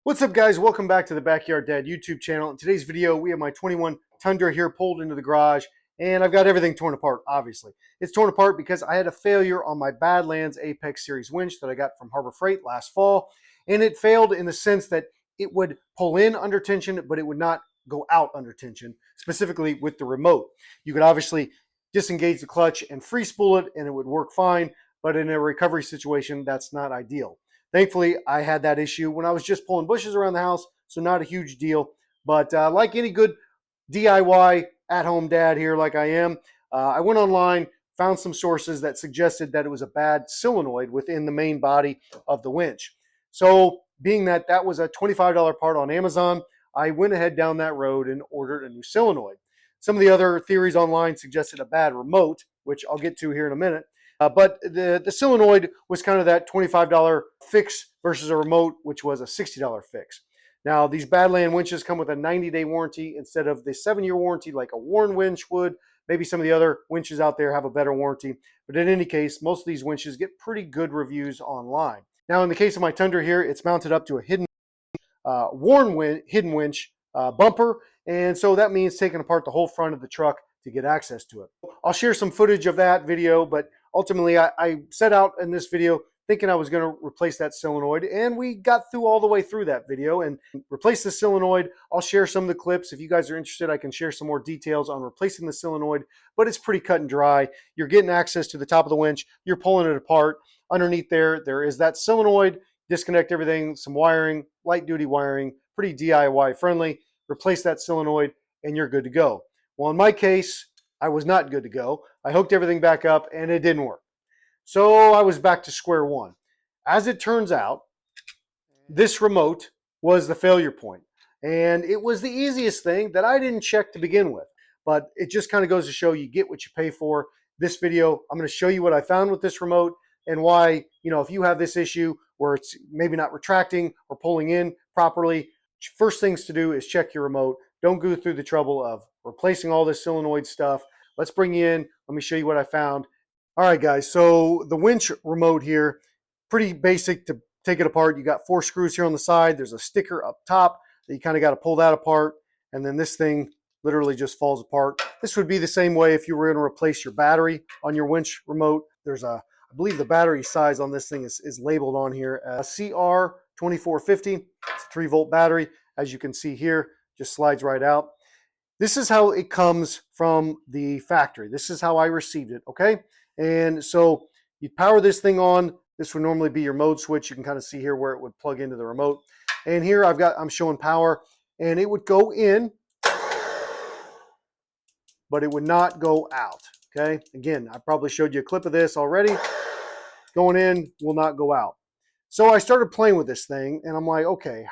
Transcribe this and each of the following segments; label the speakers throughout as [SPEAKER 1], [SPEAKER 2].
[SPEAKER 1] What's up, guys? Welcome back to the Backyard Dad YouTube channel. In today's video, we have my 21 Tundra here pulled into the garage, and I've got everything torn apart, obviously. It's torn apart because I had a failure on my Badlands Apex series winch that I got from Harbor Freight last fall, and it failed in the sense that it would pull in under tension, but it would not go out under tension, specifically with the remote. You could obviously disengage the clutch and free spool it, and it would work fine, but in a recovery situation, that's not ideal. Thankfully, I had that issue when I was just pulling bushes around the house, so not a huge deal. But like any good DIY at-home dad here, like I am, I went online, found some sources that suggested that it was a bad solenoid within the main body of the winch. So being that that was a $25 part on Amazon, I went ahead down that road and ordered a new solenoid. Some of the other theories online suggested a bad remote, which I'll get to here in a minute. But the solenoid was kind of that $25 fix versus a remote, which was a $60 fix. Now, these Badland winches come with a 90-day warranty instead of the 7-year warranty like a Warn winch would. Maybe some of the other winches out there have a better warranty. But in any case, most of these winches get pretty good reviews online. Now, in the case of my Tundra here, it's mounted up to a hidden hidden winch bumper. And so that means taking apart the whole front of the truck to get access to it. I'll share some footage of that video, but ultimately I set out in this video thinking I was going to replace that solenoid, and we got through all the way through that video and replace the solenoid. I'll share some of the clips. If you guys are interested, I can share some more details on replacing the solenoid, but it's pretty cut and dry. You're getting access to the top of the winch. You're pulling it apart. Underneath there is that solenoid. Disconnect everything, some wiring, light duty wiring, pretty DIY friendly. Replace that solenoid and you're good to go. Well, in my case, I was not good to go. I hooked everything back up and it didn't work. So I was back to square one. As it turns out, this remote was the failure point. And it was the easiest thing that I didn't check to begin with. But it just kind of goes to show you get what you pay for. This video, I'm going to show you what I found with this remote and why, if you have this issue where it's maybe not retracting or pulling in properly, first things to do is check your remote. Don't go through the trouble of replacing all this solenoid stuff. Let's bring you in. Let me show you what I found. All right, guys. So the winch remote here, pretty basic to take it apart. You got 4 screws here on the side. There's a sticker up top that you kind of got to pull that apart. And then this thing literally just falls apart. This would be the same way if you were going to replace your battery on your winch remote. There's I believe the battery size on this thing is labeled on here as CR2450. It's a 3-volt battery. As you can see here, just slides right out. This is how it comes from the factory. This is how I received it, okay? And so you power this thing on. This would normally be your mode switch. You can kind of see here where it would plug into the remote. And here I'm showing power, and it would go in, but it would not go out, okay? Again, I probably showed you a clip of this already. Going in, will not go out. So I started playing with this thing, and I'm like, okay,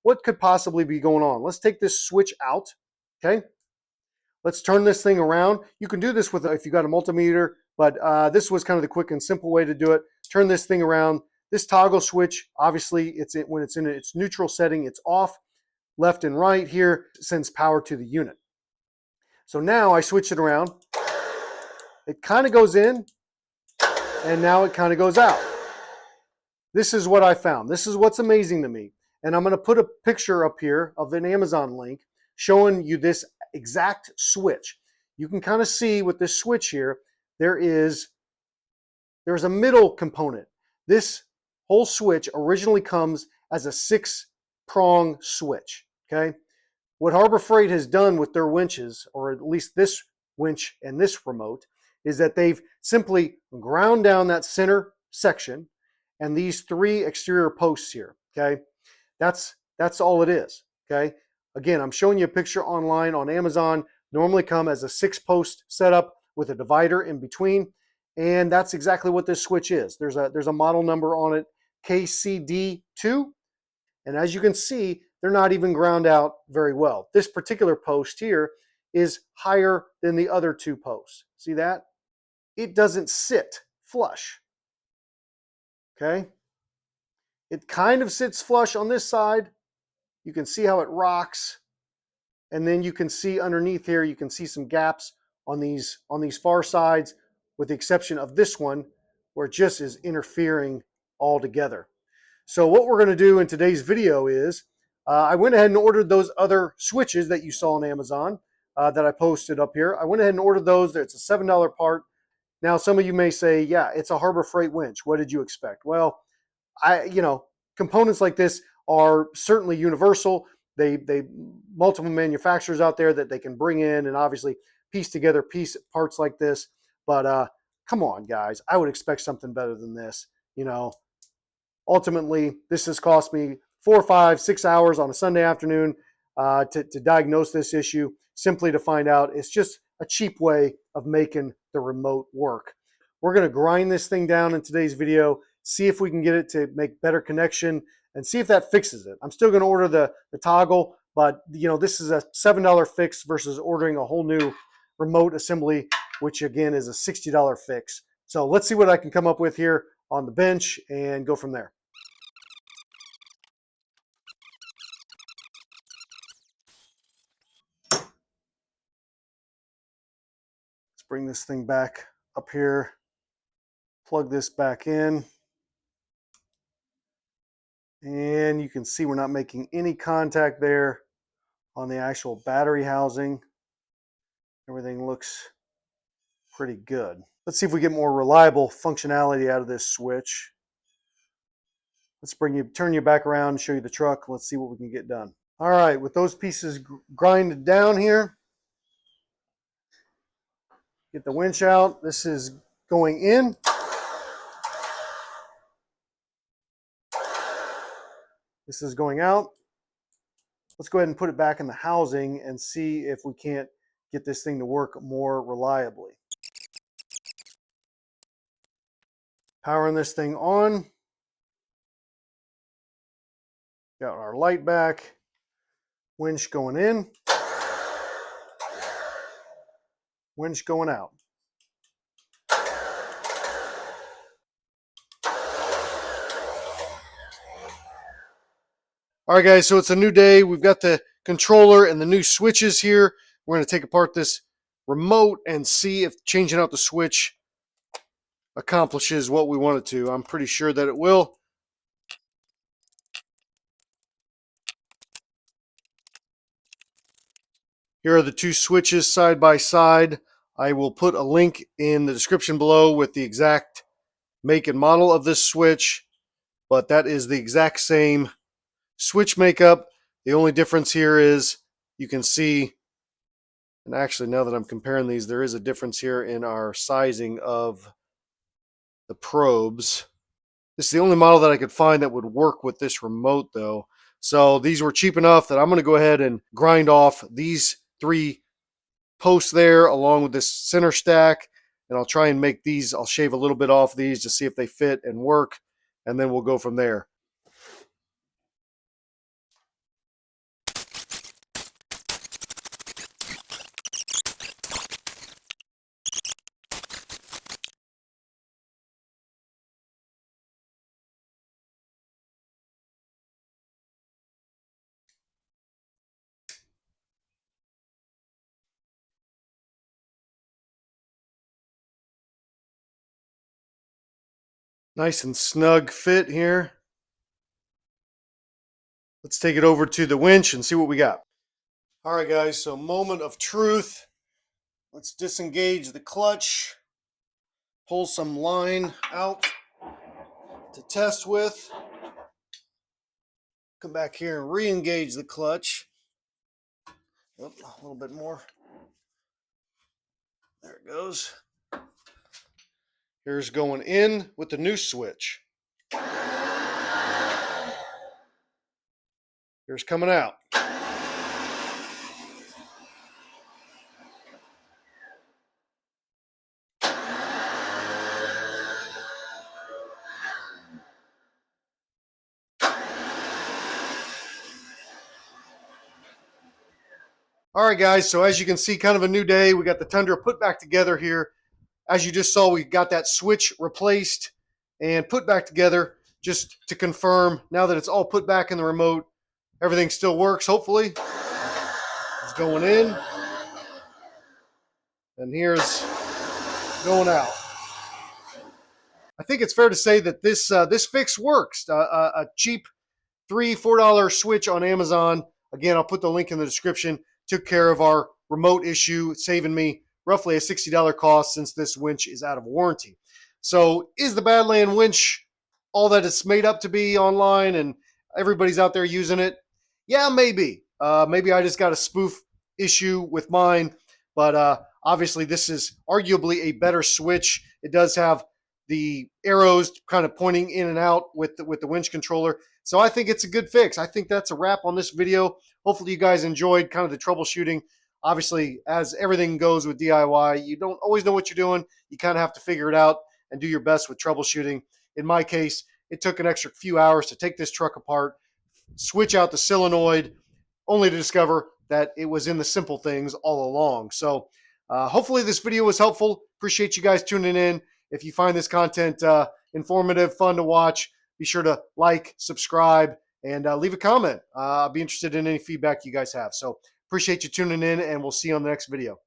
[SPEAKER 1] what could possibly be going on? Let's take this switch out, okay? Let's turn this thing around. You can do this with if you got a multimeter, but this was kind of the quick and simple way to do it. Turn this thing around. This toggle switch, obviously, when it's in its neutral setting, it's off. Left and right here sends power to the unit. So now I switch it around. It kind of goes in, and now it kind of goes out. This is what I found. This is what's amazing to me. And I'm going to put a picture up here of an Amazon link showing you this exact switch. You can kind of see with this switch here, there's a middle component. This whole switch originally comes as a 6-prong switch, okay? What Harbor Freight has done with their winches, or at least this winch and this remote, is that they've simply ground down that center section and these 3 exterior posts here, okay? That's all it is, okay? Again, I'm showing you a picture online on Amazon. Normally come as a 6-post setup with a divider in between, and that's exactly what this switch is. There's a model number on it, KCD2, and as you can see, they're not even ground out very well. This particular post here is higher than the other 2 posts. See that? It doesn't sit flush, okay? It kind of sits flush on this side. You can see how it rocks. And then you can see underneath here, you can see some gaps on these far sides, with the exception of this one, where it just is interfering altogether. So what we're going to do in today's video is I went ahead and ordered those other switches that you saw on Amazon that I posted up here. I went ahead and ordered those. It's a $7 part. Now, some of you may say, yeah, it's a Harbor Freight winch. What did you expect? Well, components like this are certainly universal. They multiple manufacturers out there that they can bring in and obviously piece together parts like this. But come on, guys, I would expect something better than this. Ultimately, this has cost me 4, 5, 6 hours on a Sunday afternoon to diagnose this issue, simply to find out it's just a cheap way of making the remote work. We're going to grind this thing down in today's video, see if we can get it to make better connection, and see if that fixes it. I'm still going to order the toggle, but this is a $7 fix versus ordering a whole new remote assembly, which again is a $60 fix. So let's see what I can come up with here on the bench and go from there. Let's bring this thing back up here, plug this back in, and you can see we're not making any contact there on the actual battery housing. Everything looks pretty good. Let's see if we get more reliable functionality out of this switch. Let's turn you back around and show you the truck. Let's see what we can get done. All right, with those pieces grinded down here, get the winch out. This is going in. This is going out. Let's go ahead and put it back in the housing and see if we can't get this thing to work more reliably. Powering this thing on. Got our light back. Winch going in. Winch going out. All right, guys, so it's a new day. We've got the controller and the new switches here. We're going to take apart this remote and see if changing out the switch accomplishes what we want it to. I'm pretty sure that it will. Here are the two switches side by side. I will put a link in the description below with the exact make and model of this switch, but that is the exact same switch makeup. The only difference here is you can see, and actually now that I'm comparing these, there is a difference here in our sizing of the probes. This is the only model that I could find that would work with this remote though. So these were cheap enough that I'm going to go ahead and grind off these 3 posts there along with this center stack, and I'll try and make these, I'll shave a little bit off these to see if they fit and work, and then we'll go from there. Nice and snug fit here. Let's take it over to the winch and see what we got. All right, guys, so moment of truth. Let's disengage the clutch, pull some line out to test with. Come back here and re-engage the clutch. Oh, a little bit more. There it goes. Here's going in with the new switch. Here's coming out. All right, guys, so as you can see, kind of a new day. We got the Tundra put back together here. As you just saw, we got that switch replaced and put back together just to confirm. Now that it's all put back in the remote, everything still works, hopefully. It's going in. And here's going out. I think it's fair to say that this fix works. A cheap $3-4 switch on Amazon. Again, I'll put the link in the description. Took care of our remote issue, saving me roughly a $60 cost since this winch is out of warranty. So is the Badland winch all that it's made up to be online and everybody's out there using it? Yeah, maybe. Maybe I just got a spoof issue with mine, but obviously this is arguably a better switch. It does have the arrows kind of pointing in and out with the winch controller. So I think it's a good fix. I think that's a wrap on this video. Hopefully you guys enjoyed kind of the troubleshooting. Obviously, as everything goes with DIY, you don't always know what you're doing. You kind of have to figure it out and do your best with troubleshooting. In my case, it took an extra few hours to take this truck apart, switch out the solenoid, only to discover that it was in the simple things all along. So hopefully this video was helpful. Appreciate you guys tuning in. If you find this content informative, fun to watch, be sure to like, subscribe, and leave a comment. I'll be interested in any feedback you guys have. So appreciate you tuning in, and we'll see you on the next video.